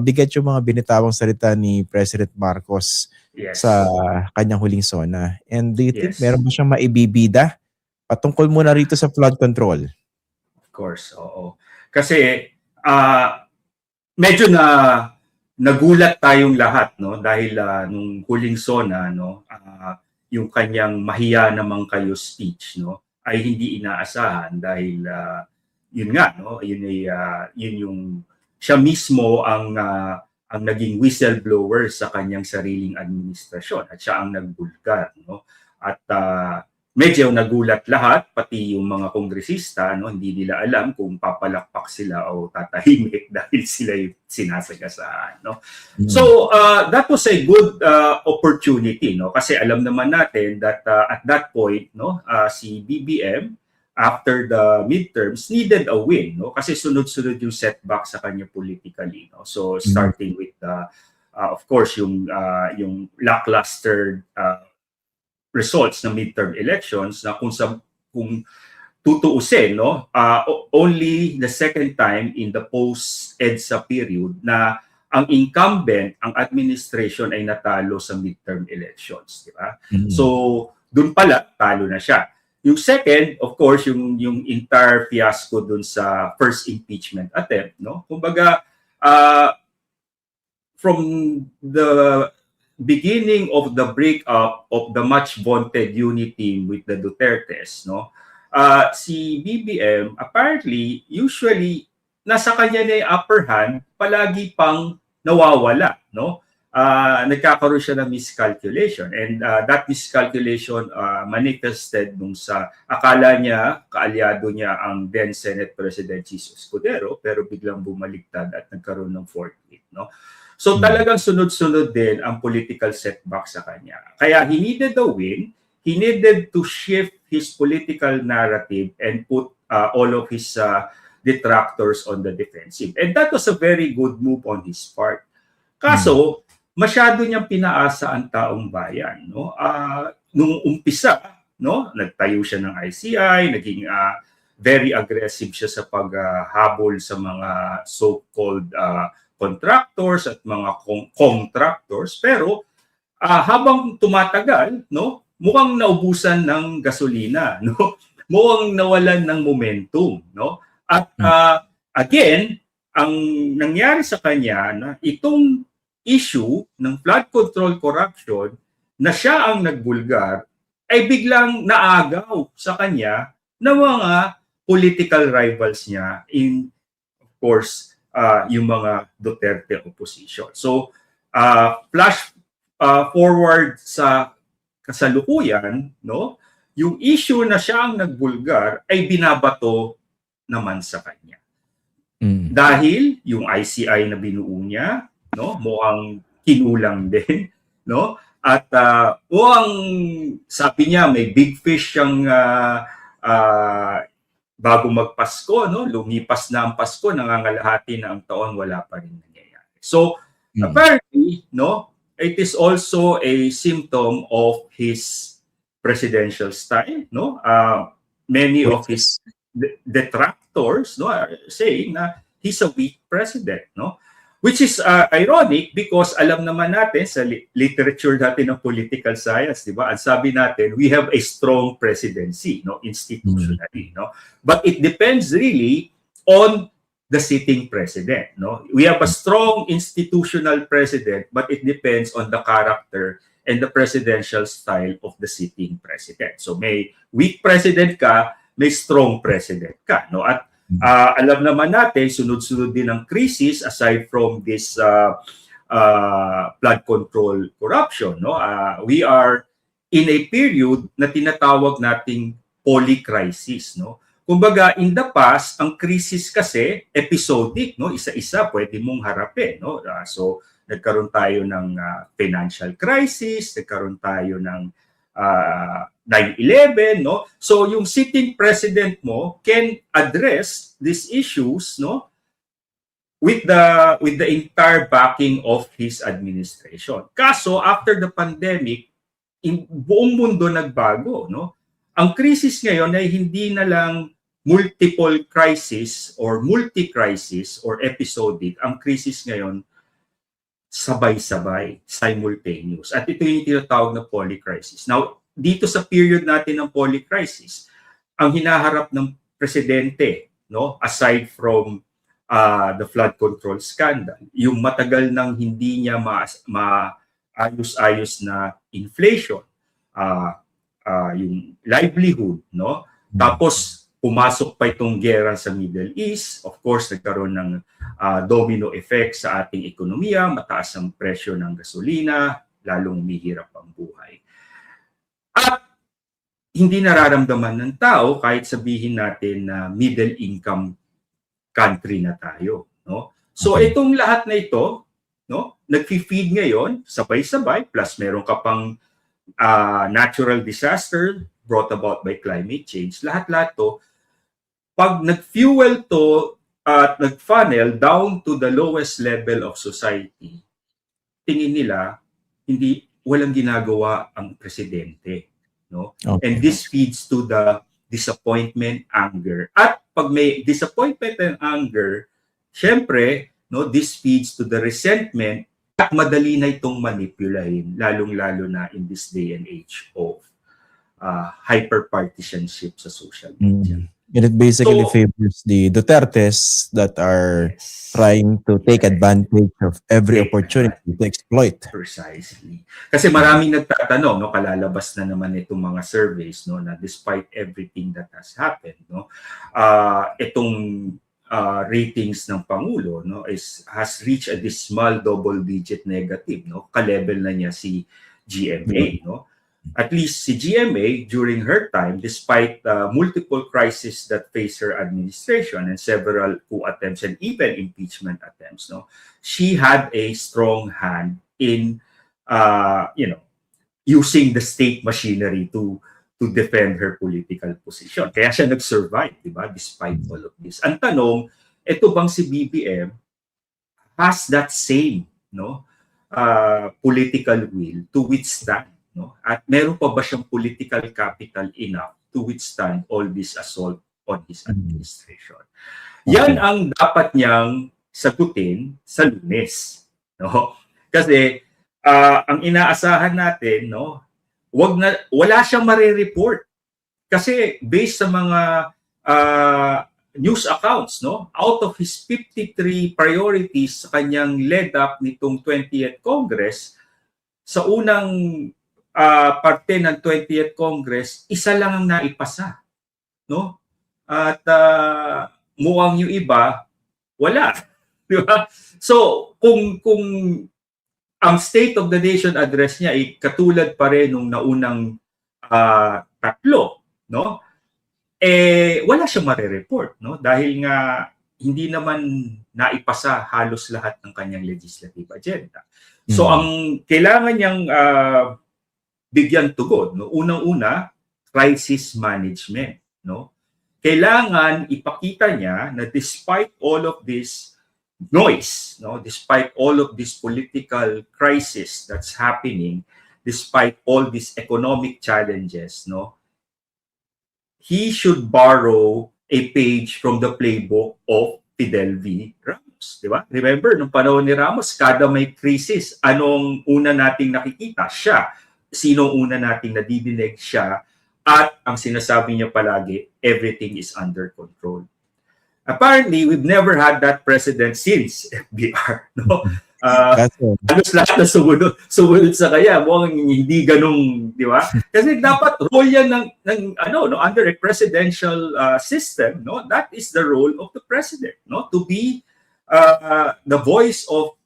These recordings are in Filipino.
Bigat yung mga binitawang salita ni President Marcos sa Yes. kanyang huling SONA. And do you think Yes. meron ba siyang maibibida patungkol muna rito sa flood control? Of course, oo. Kasi medyo nagulat tayong lahat, no, dahil nung huling SONA, no, yung kanyang mahiya namang kayo speech, no, ay hindi inaasahan dahil yun nga, no, yun yung siya mismo ang naging whistleblower sa kanyang sariling administrasyon at siya ang nagbulgar, no. At medyo nagulat lahat, pati yung mga kongresista, no, hindi nila alam kung papalakpak sila o tatahimik dahil sila yung sinasagasaan, no. So that was a good opportunity, no, kasi alam naman natin that at that point, no, si BBM after the midterms needed a win, no, kasi sunod-sunod yung setback sa kanya politically, no. So starting with of course yung lackluster results ng midterm elections na kung tutuusin, no, only the second time in the post-EDSA period na ang incumbent, ang administration ay natalo sa midterm elections, di ba? So doon pala talo na siya. Yung second, of course, yung entire fiasco doon sa first impeachment attempt, no? Kumbaga from the beginning of the breakup of the much vaunted unity with the Dutertes, no, si BBM apparently usually nasa kanya na yung upper hand, palagi pang nawawala, no. Nagkakaroon siya ng miscalculation, and that miscalculation manifested nung sa akala niya kaalyado niya ang then Senate President Jesus Escudero, pero biglang bumaliktad at nagkaroon ng fourth hit, no. So talagang sunod-sunod din ang political setback sa kanya. Kaya he needed a win, he needed to shift his political narrative and put all of his detractors on the defensive. And that was a very good move on his part. Kaso, masyado niyang pinaasa ang taong bayan, no? Nung umpisa, no, nagtayo siya ng ICI, naging very aggressive siya sa paghabol sa mga so-called contractors at mga contractors, pero habang tumatagal, no, mukhang naubusan ng gasolina, no, mukhang nawalan ng momentum, no. At again, ang nangyari sa kanya na itong issue ng flood control corruption na siya ang nagbulgar ay biglang naagaw sa kanya ng mga political rivals niya, in of course yung mga Duterte opposition. So flash forward sa kasalukuyan, no, yung issue na siya ang nagbulgar ay binabato naman sa kanya. Dahil yung ICI na binuo niya, no, mukhang kinulang din, no, at mukhang sabi niya may big fish siyang bago magpasko, no, lumipas na ang Pasko, nangangalahati na ang taon, wala pa rin nangyayari. So apparently, no, it is also a symptom of his presidential style, no. Many of his detractors, no, are saying na he's a weak president, no, which is ironic because alam naman natin sa literature natin ng political science, di ba? Ang sabi natin, we have a strong presidency, no, institutionally, no, but it depends really on the sitting president, no. We have a strong institutional president, but it depends on the character and the presidential style of the sitting president. So may weak president ka, may strong president ka, no. At alam naman natin, sunod-sunod din ang crisis aside from this flood control corruption, no. We are in a period na tinatawag nating polycrisis, no. Kumbaga, in the past, ang crisis kasi episodic, no, isa-isa pwede mong harapin, no. So nagkaroon tayo ng financial crisis, nagkaroon tayo ng 9/11, no. So yung sitting president mo can address these issues, no, with the entire backing of his administration. Kaso after the pandemic, buong mundo nagbago, no. Ang crisis ngayon ay hindi na lang multiple crisis or multi-crisis or episodic. Ang crisis ngayon sabay-sabay, simultaneous. At ito yung tinatawag na polycrisis. Now, dito sa period natin ng polycrisis, ang hinaharap ng presidente, no, aside from the flood control scandal, yung matagal nang hindi niya maayos-ayos na inflation, yung livelihood, no? Tapos pumasok pa itong gera sa Middle East. Of course, nagkaroon ng domino effect sa ating ekonomiya, mataas ang presyo ng gasolina, lalong umihirap ang buhay. At hindi nararamdaman ng tao kahit sabihin natin na middle income country na tayo, no? So itong lahat na ito, no, nagfi-feed ngayon sabay-sabay, plus meron ka pang natural disaster brought about by climate change. Lahat-lahat to, pag nag-fuel to at nag-funnel down to the lowest level of society, tingin nila walang ginagawa ang presidente, no? Okay. And this feeds to the disappointment, anger. At pag may disappointment and anger, syempre, no, this feeds to the resentment at madali na itong manipulahin, lalong-lalo na in this day and age of hyper-partisanship sa social media. And it basically favors the Dutertes that are trying to take advantage of every opportunity to exploit. Precisely. Kasi maraming nagtatanong, no, kalalabas na naman itong mga surveys, no, na despite everything that has happened, no, itong ratings ng Pangulo, no, has reached a dismal double-digit negative, no, ka-level na niya si GMA, no. At least si GMA, during her time, despite multiple crises that face her administration and several coup attempts and even impeachment attempts, no, she had a strong hand in, using the state machinery to defend her political position. Kaya siya nag-survive, di ba, despite all of this. Ang tanong, ito bang si BBM has that same, no, political will to withstand, no? At meron pa ba siyang political capital enough to withstand all this assault on his administration? Yan ang dapat niyang sagutin sa Lunes, no? Kasi ang inaasahan natin, no, wala siyang mare-report. Kasi based sa mga news accounts, no, out of his 53 priorities sa kanyang led up nitong 20th Congress, sa unang parte ng 20th Congress, isa lang ang naipasa, no? At mukhang yung iba wala, di ba? So kung ang State of the Nation address niya ay katulad pa rin nung naunang tatlo, no? Wala siyang mare-report, no? Dahil nga hindi naman naipasa halos lahat ng kanyang legislative agenda. So ang kailangan niyang bigyan tugon, no? Unang-una, crisis management, no? Kailangan ipakita niya na despite all of this noise, no, despite all of this political crisis that's happening, despite all these economic challenges, no, he should borrow a page from the playbook of Fidel V. Ramos, di ba? Remember, nung panahon ni Ramos, kada may crisis, anong una nating nakikita? Siya. Sino una nating nadidinig? Siya. At ang sinasabi niya palagi, everything is under control. Apparently, we've never had that president since FBR, no? Halos lahat na sumunod sa kaya, mukhang hindi ganung, di ba? Kasi dapat role yan under a presidential system, no? That is the role of the president, no? To be the voice of,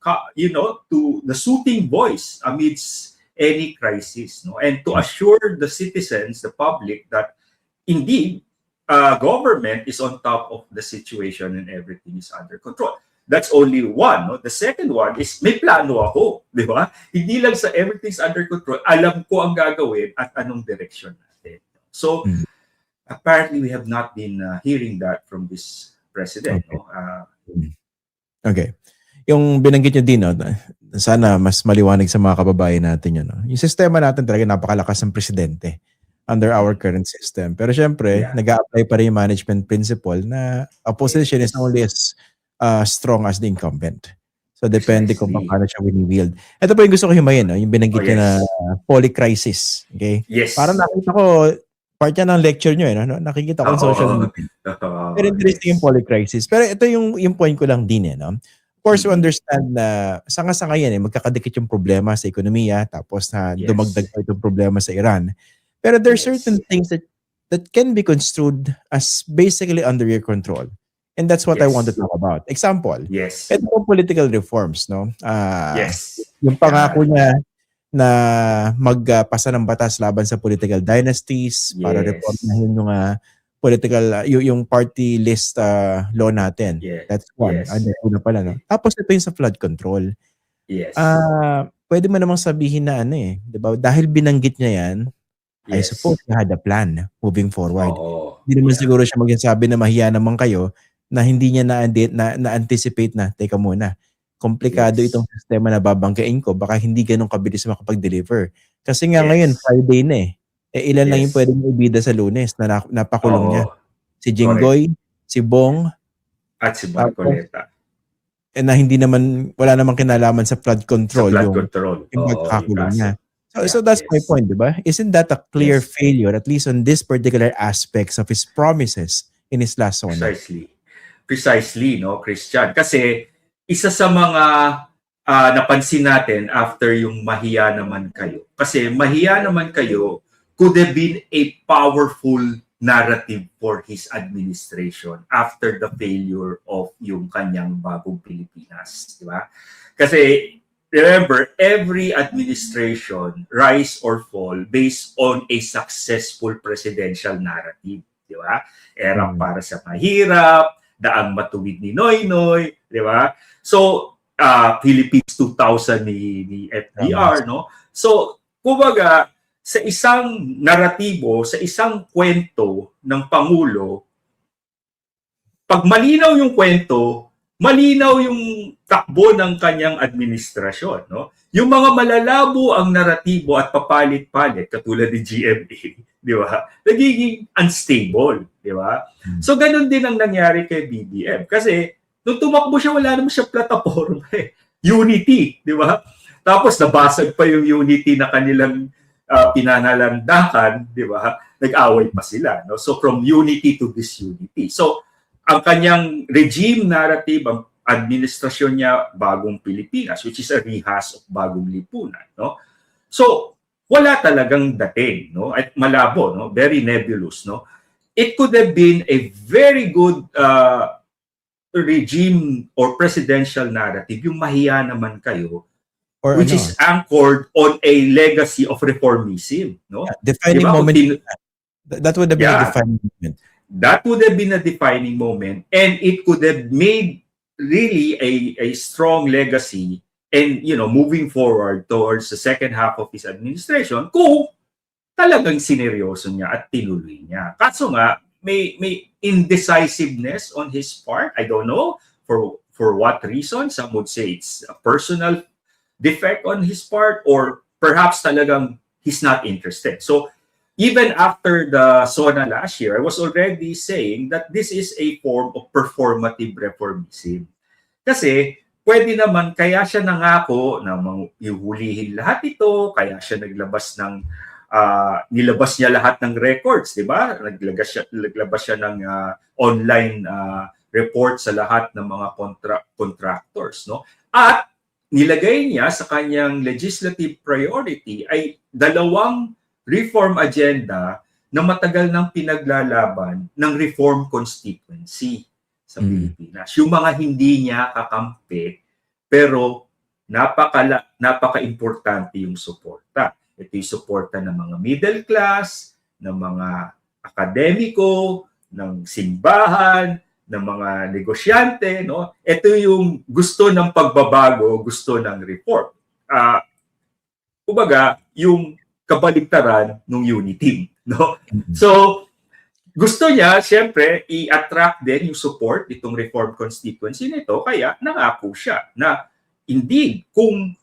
to the soothing voice amidst any crisis, no? And to assure the citizens, the public, that indeed government is on top of the situation and everything is under control. That's only one, no? The second one is may plano ako, di ba? Hindi lang sa everything's under control, alam ko ang gagawin at anong direction natin. So apparently we have not been hearing that from this president, no? Okay. Yung binanggit niyo din, no, sana mas maliwanag sa mga kababayan natin yun, no? Yung sistema natin talaga napakalakas ng presidente under our current system. Pero syempre, nag-a-apply pa rin yung management principle na opposition is only as strong as the incumbent. So depende kung Precisely. paano siya wini-wield. Ito po yung gusto ko himayin, no? Yung Oh, binanggit niyo na yes. polycrisis. Okay? Parang Yes. nakita ko, part yan ng lecture niyo, no? Nakikita ko in social Oo. media. Pero interesting yung Yes. polycrisis. Pero ito yung point ko lang din, no? Of course, we Mm. understand na sanga-sanga yan, magkakadikit yung problema sa ekonomiya, tapos na dumagdag Yes. pa itong problema sa Iran. Pero there are certain Yes. things that can be construed as basically under your control. And that's what I want to Yes. talk about. Example, Yes. ito po political reforms, no? Yes. Yung pangako Yan. niya na magpasa ng batas laban sa political dynasties para Yes. reformahin yung yung party list law natin. Yeah. That's one. Yes. Una pala, no? Tapos ito yung sa flood control. Yes. Pwede mo namang sabihin na di ba? Dahil binanggit niya yan, I Yes. suppose he had a plan moving forward. Oo. Hindi naman Yeah. siguro siya magsasabi na mahiya naman kayo na hindi niya na-anticipate na, teka muna, komplikado Yes. itong sistema na babangkain ko, baka hindi ganun kabilis makapag-deliver. Kasi nga Yes. ngayon, Friday na ilan lang yung Yes. pwedeng ibida sa Lunes na napakulong niya. Oo. Si Jinggoy, si Bong, At si tapos, Marcoleta. na wala namang kinalaman sa flood Sa control flood yung control. pagkakakulong Yung niya. kaso. So that's my Yes. point, di ba? Isn't that a clear Yes. failure, at least on this particular aspects of his promises in his last SONA? Precisely, no, Christian. Kasi isa sa mga napansin natin after yung mahiya naman kayo. Kasi mahiya naman kayo could have been a powerful narrative for his administration after the failure of yung kanyang bagong Pilipinas, di ba? Kasi remember, every administration rise or fall based on a successful presidential narrative, di ba? Era para sa mahirap, daang matuwid ni Noynoy, di ba? So, Philippines 2000 ni FDR, no? So, kumbaga, sa isang naratibo, sa isang kwento ng Pangulo, pag malinaw yung kwento, malinaw yung takbo ng kanyang administrasyon, no? Yung mga malalabo ang naratibo at papalit-palit katulad ni GMA, di ba? Nagiging unstable, di ba? So ganun din ang nangyari kay BBM kasi nung tumakbo siya wala naman siya plataforma Unity, di ba? Tapos nabasag pa yung Unity na kanilang pinanalandakan, di ba? Nag-away pa sila, no? So from unity to disunity. So ang kanyang regime narrative, ang administrasyon niya, Bagong Pilipinas, which is a rehash of Bagong Lipunan, no? So, wala talagang dating, no? At malabo, no? Very nebulous, no? It could have been a very good regime or presidential narrative, yung mahiya naman kayo, Or which is anchored on a legacy of reformism, no? Defining moment. That would have been a defining moment. That would have been a defining moment, and it could have made really a strong legacy and, you know, moving forward towards the second half of his administration kung talagang sineryoso niya at tinuloy niya. Kaso nga, may indecisiveness on his part. I don't know for what reason. Some would say it's a personal defect on his part, or perhaps talagang he's not interested. So, even after the SONA last year, I was already saying that this is a form of performative reformism. Kasi pwede naman, kaya siya nangako na ihulihin lahat ito, kaya siya nilabas niya lahat ng records, di ba? Naglabas siya ng online report sa lahat ng mga contractors, no? At nilagay niya sa kanyang legislative priority ay 2 reform agenda na matagal nang pinaglalaban ng reform constituency sa Pilipinas. Yung mga hindi niya kakampi, pero napaka-importante yung suporta. Ito yung suporta ng mga middle class, ng mga akademiko, ng simbahan, ng mga negosyante, no? Ito yung gusto ng pagbabago, gusto ng reform. Kumbaga, yung kabaligtaran ng unity, no? So, gusto niya, siyempre, i-attract din yung support itong reform constituency nito, kaya nangako siya na indeed, kung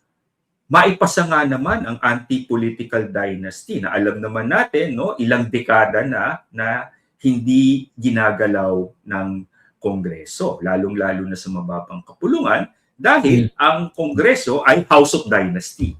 maipasa nga naman ang anti-political dynasty na alam naman natin, no, ilang dekada na hindi ginagalaw ng Kongreso, lalong-lalo na sa mababang kapulungan, dahil ang Kongreso ay House of Dynasty.